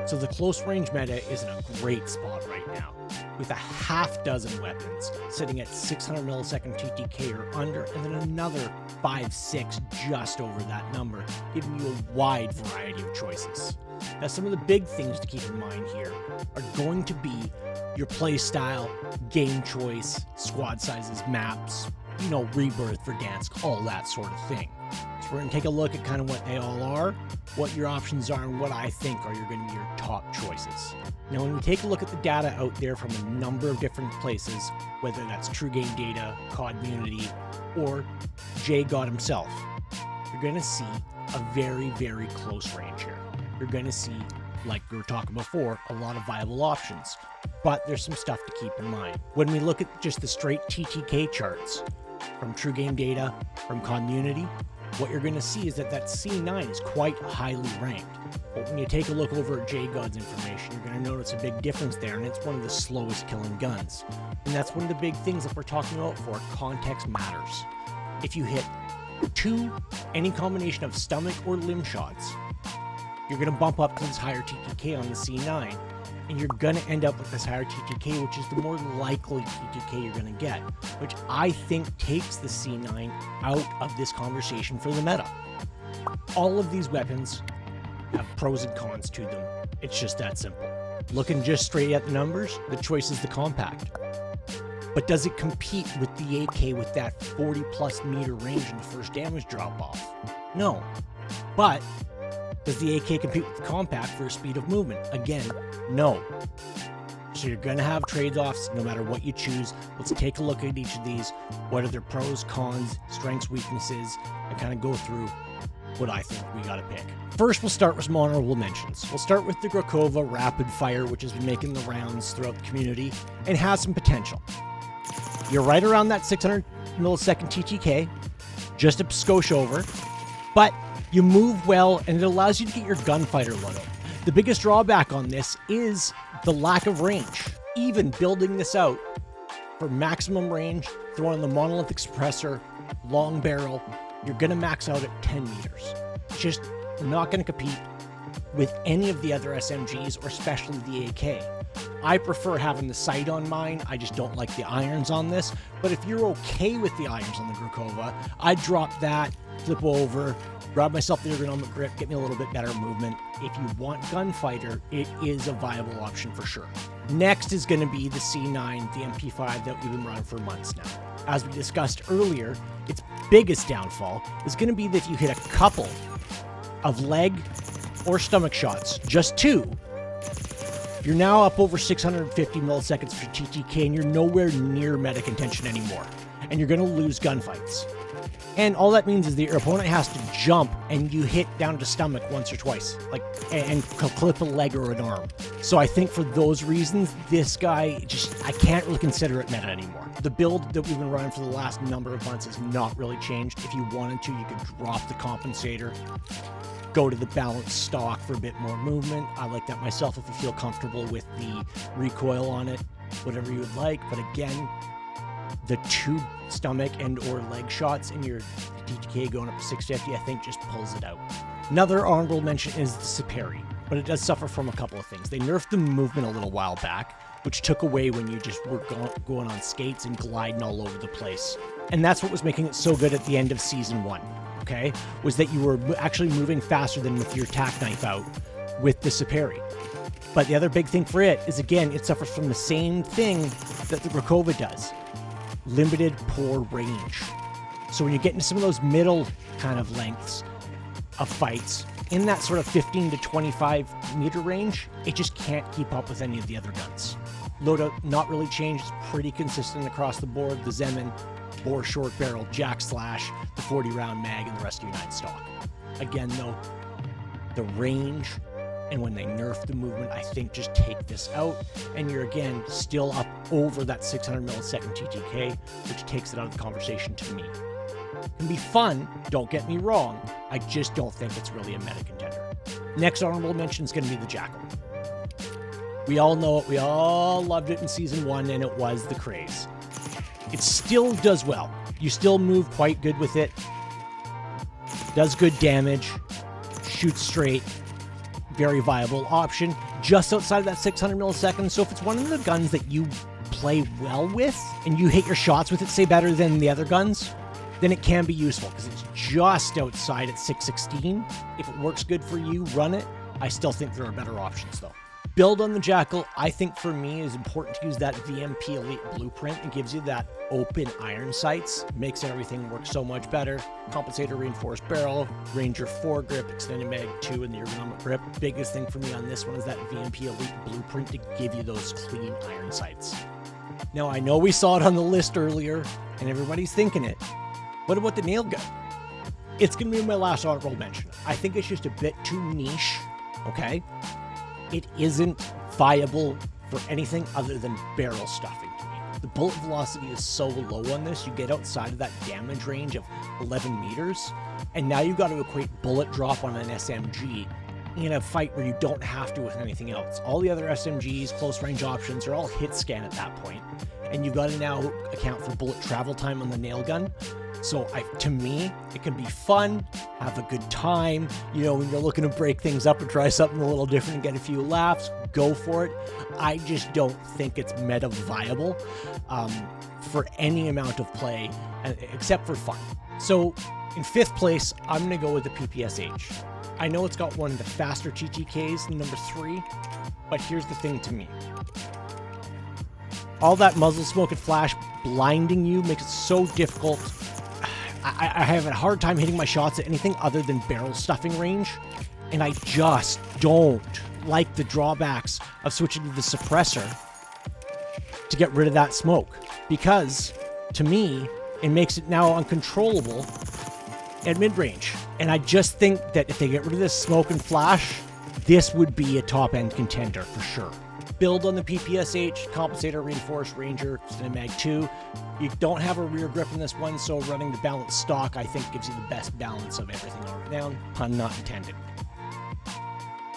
So the close range meta is in a great spot right now, with a half dozen weapons sitting at 600 millisecond TTK or under, and then another 5-6 just over that number, giving you a wide variety of choices. Now, some of the big things to keep in mind here are going to be your play style, game choice, squad sizes, maps, rebirth, Verdansk, all that sort of thing. So we're going to take a look at kind of what they all are, what your options are, and what I think are going to be your top choices. Now, when we take a look at the data out there from a number of different places, whether that's True Game Data, COD Community, or JGod himself, you're going to see a very, very close range here. You're going to see, like we were talking before, a lot of viable options, but there's some stuff to keep in mind. When we look at just the straight TTK charts from True Game Data, from Community, what you're going to see is that C9 is quite highly ranked. But when you take a look over at JGod's information, you're going to notice a big difference there, and it's one of the slowest killing guns. And that's one of the big things that we're talking about for context matters. If you hit 2, any combination of stomach or limb shots, you're going to bump up to this higher TTK on the C9, and you're going to end up with this higher TTK, which is the more likely TTK you're going to get, which I think takes the C9 out of this conversation for the meta. All of these weapons have pros and cons to them. It's just that simple. Looking just straight at the numbers, the choice is the Kompact. But does it compete with the AK with that 40+ meter range and the first damage drop off? No. But does the AK compete with the Kompact for speed of movement? Again, no. So you're going to have trade-offs no matter what you choose. Let's take a look at each of these. What are their pros, cons, strengths, weaknesses, and kind of go through what I think we got to pick. First, we'll start with some honorable mentions. We'll start with the Grekhova Rapid Fire, which has been making the rounds throughout the community and has some potential. You're right around that 600 millisecond TTK, just a skosh over, but you move well and it allows you to get your gunfighter loadout. The biggest drawback on this is the lack of range. Even building this out for maximum range, throwing the monolithic suppressor, long barrel, you're going to max out at 10 meters. Just not going to compete with any of the other SMGs or especially the AK. I prefer having the sight on mine. I just don't like the irons on this. But if you're okay with the irons on the Grekhova, I'd drop that, flip over, grab myself the ergonomic grip, get me a little bit better movement. If you want gunfighter, it is a viable option for sure. Next is going to be the C9, the MP5 that we've been running for months now. As we discussed earlier, its biggest downfall is going to be that if you hit a couple of leg or stomach shots, just 2, you're now up over 650 milliseconds for TTK, and you're nowhere near meta contention anymore. And you're going to lose gunfights. And all that means is that your opponent has to jump and you hit down to stomach once or twice, and clip a leg or an arm. So I think for those reasons, this guy I can't really consider it meta anymore. The build that we've been running for the last number of months has not really changed. If you wanted to, you could drop the compensator, go to the balanced stock for a bit more movement. I like that myself if you feel comfortable with the recoil on it, whatever you would like. But again, the 2 stomach and or leg shots in your TTK going up to 650, I think just pulls it out. Another honorable mention is the Superi, but it does suffer from a couple of things. They nerfed the movement a little while back, which took away when you just were going on skates and gliding all over the place. And that's what was making it so good at the end of Season 1, okay? Was that you were actually moving faster than with your tack knife out with the Superi. But the other big thing for it is, again, it suffers from the same thing that the Grekhova does. Limited poor range. So when you get into some of those middle kind of lengths of fights, in that sort of 15 to 25 meter range, it just can't keep up with any of the other guns. Loadout not really changed, it's pretty consistent across the board. The Zeman, bore short barrel, Jack slash, the 40 round mag, and the rest of your 9 stock. Again though, the range and when they nerf the movement, I think just take this out, and you're again still up over that 600 millisecond TTK, which takes it out of the conversation to me. It can be fun, don't get me wrong, I just don't think it's really a meta contender. Next honorable mention is going to be the Jackal. We all know it, we all loved it in Season 1, and it was the craze. It still does well. You still move quite good with it, does good damage, shoots straight, very viable option just outside of that 600 milliseconds. So if it's one of the guns that you play well with and you hit your shots with it, say, better than the other guns, then it can be useful because it's just outside at 616. If it works good for you, run it. I still think there are better options though. Build on the Jackal, I think for me is important to use that VMP Elite blueprint. It gives you that open iron sights, makes everything work so much better. Compensator reinforced barrel, Ranger foregrip, extended mag 2, and the ergonomic grip. Biggest thing for me on this one is that VMP Elite blueprint to give you those clean iron sights. Now I know we saw it on the list earlier and everybody's thinking it. What about the nail gun? It's going to be my last honorable mention. I think it's just a bit too niche, okay? It isn't viable for anything other than barrel stuffing to me. The bullet velocity is so low on this, you get outside of that damage range of 11 meters, and now you've got to equate bullet drop on an SMG in a fight where you don't have to with anything else. All the other SMGs, close range options, are all hit scan at that point, and you've got to now account for bullet travel time on the nail gun. So to me, it can be fun, have a good time. You know, when you're looking to break things up or try something a little different and get a few laughs, go for it. I just don't think it's meta viable for any amount of play except for fun. So in 5th place, I'm going to go with the PPSH. I know it's got one of the faster TTKs than number 3, but here's the thing to me. All that muzzle smoke and flash blinding you makes it so difficult. I have a hard time hitting my shots at anything other than barrel stuffing range, and I just don't like the drawbacks of switching to the suppressor to get rid of that smoke, because to me it makes it now uncontrollable at mid-range. And I just think that if they get rid of this smoke and flash, this would be a top-end contender for sure. Build on the PPSH, compensator, reinforced, Ranger, extended mag 2. You don't have a rear grip in this one, so running the balanced stock, I think, gives you the best balance of everything over down. Pun not intended.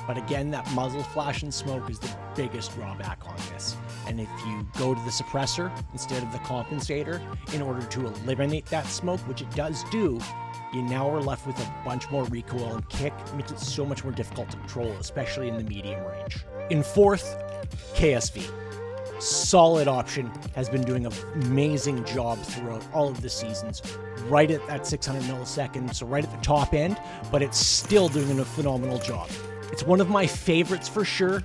But again, that muzzle flash and smoke is the biggest drawback on this. And if you go to the suppressor instead of the compensator in order to eliminate that smoke, which it does do, you now are left with a bunch more recoil and kick. It makes it so much more difficult to control, especially in the medium range. In 4th, KSV. Solid option, has been doing an amazing job throughout all of the seasons. Right at that 600 milliseconds, so right at the top end, but it's still doing a phenomenal job. It's one of my favorites for sure.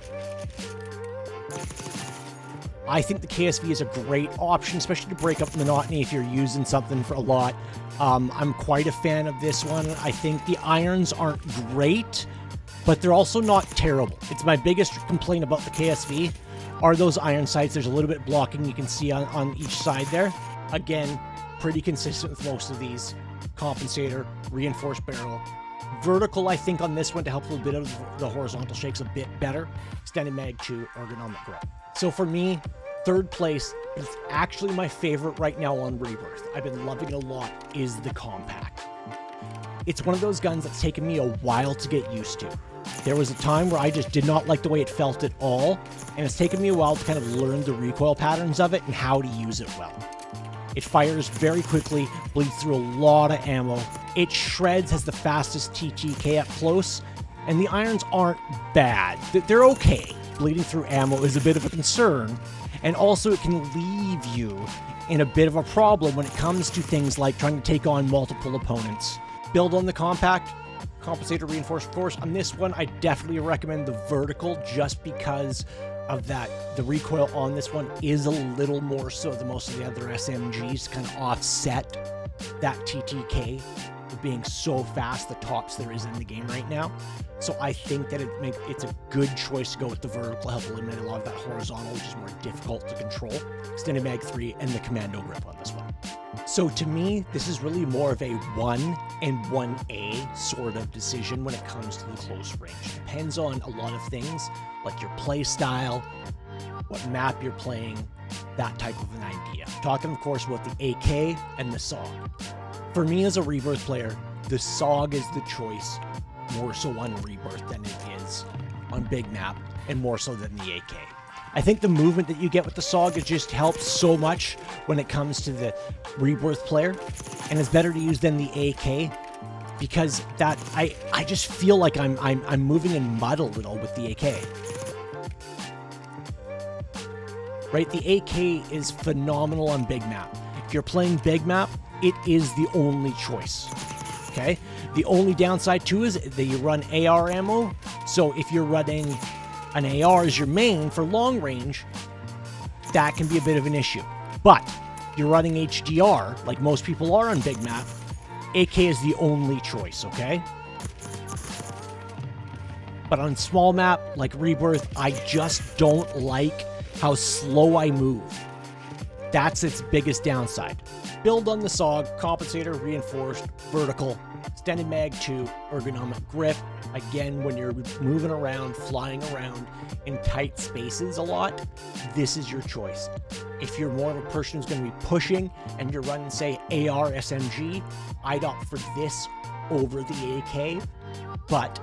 I think the KSV is a great option, especially to break up monotony if you're using something for a lot. I'm quite a fan of this one. I think the irons aren't great, but they're also not terrible. It's my biggest complaint about the KSV are those iron sights. There's a little bit blocking you can see on each side there. Again, pretty consistent with most of these. Compensator, reinforced barrel. Vertical, I think, on this one to help a little bit of the horizontal shakes a bit better. Extended mag 2, ergonomic grip. So for me, 3rd place is actually my favorite right now on Rebirth. I've been loving it a lot, is the Kompact. It's one of those guns that's taken me a while to get used to. There was a time where I just did not like the way it felt at all, and it's taken me a while to kind of learn the recoil patterns of it and how to use it well. It fires very quickly, bleeds through a lot of ammo. It shreds, has the fastest TTK up close, and the irons aren't bad. They're okay. Bleeding through ammo is a bit of a concern, and also it can leave you in a bit of a problem when it comes to things like trying to take on multiple opponents. Build on the Kompact, compensator, reinforced. Of course, on this one, I definitely recommend the vertical just because of that. The recoil on this one is a little more so than most of the other SMGs, to kind of offset that TTK for being so fast, the tops there is in the game right now. So I think that it's a good choice to go with the vertical, help eliminate a lot of that horizontal, which is more difficult to control. Extended mag 3 and the commando grip on this one. So to me, this is really more of a 1 and 1A sort of decision when it comes to the close range. Depends on a lot of things, like your play style, what map you're playing, that type of an idea. Talking, of course, about the AK and the Saug. For me as a Rebirth player, the Saug is the choice, more so on Rebirth than it is on big map, and more so than the AK. I think the movement that you get with the Saug just helps so much when it comes to the Rebirth player, and it's better to use than the AK because that I just feel like I'm moving in mud a little with the AK. Right? The AK is phenomenal on big map. If you're playing big map, it is the only choice. Okay? The only downside too is that you run AR ammo. So if you're running an AR as your main for long range, that can be a bit of an issue. But you're running HDR, like most people are on big map, AK is the only choice, okay? But on small map, like Rebirth, I just don't like how slow I move. That's its biggest downside. Build on the Saug, compensator, reinforced, vertical, extended mag 2, ergonomic grip. Again, when you're moving around, flying around in tight spaces a lot, this is your choice. If you're more of a person who's going to be pushing and you're running, say, AR SMG, I'd opt for this over the AK. But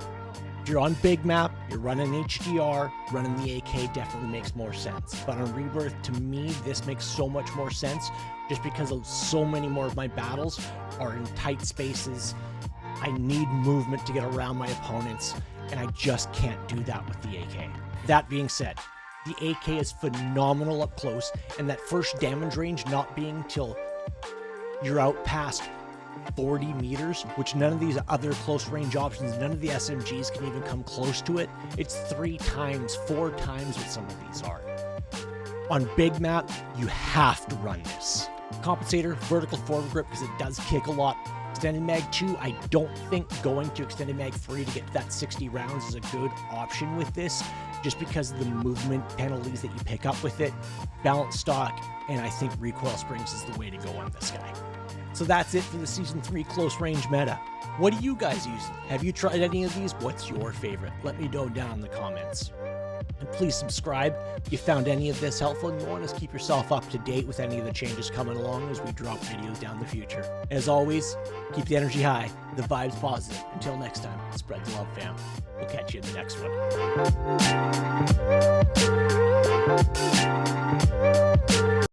if you're on big map, you're running HDR, running the AK definitely makes more sense. But on Rebirth, to me, this makes so much more sense just because of so many more of my battles are in tight spaces. I need movement to get around my opponents, and I just can't do that with the AK. That being said, the AK is phenomenal up close, and that first damage range not being till you're out past 40 meters, which none of these other close range options, none of the SMGs can even come close to it. It's 3 times, 4 times what some of these are. On big map, you have to run this. Compensator, vertical forward grip, because it does kick a lot. Extended mag 2, I don't think going to extended mag 3 to get to that 60 rounds is a good option with this, just because of the movement penalties that you pick up with it. Balance stock, and I think recoil springs is the way to go on this guy. So that's it for the Season 3 close range meta. What are you guys using? Have you tried any of these? What's your favorite? Let me know down in the comments. And please subscribe if you found any of this helpful and you want to keep yourself up to date with any of the changes coming along as we drop videos down the future. As always, keep the energy high, the vibes positive. Until next time, spread the love, fam. We'll catch you in the next one.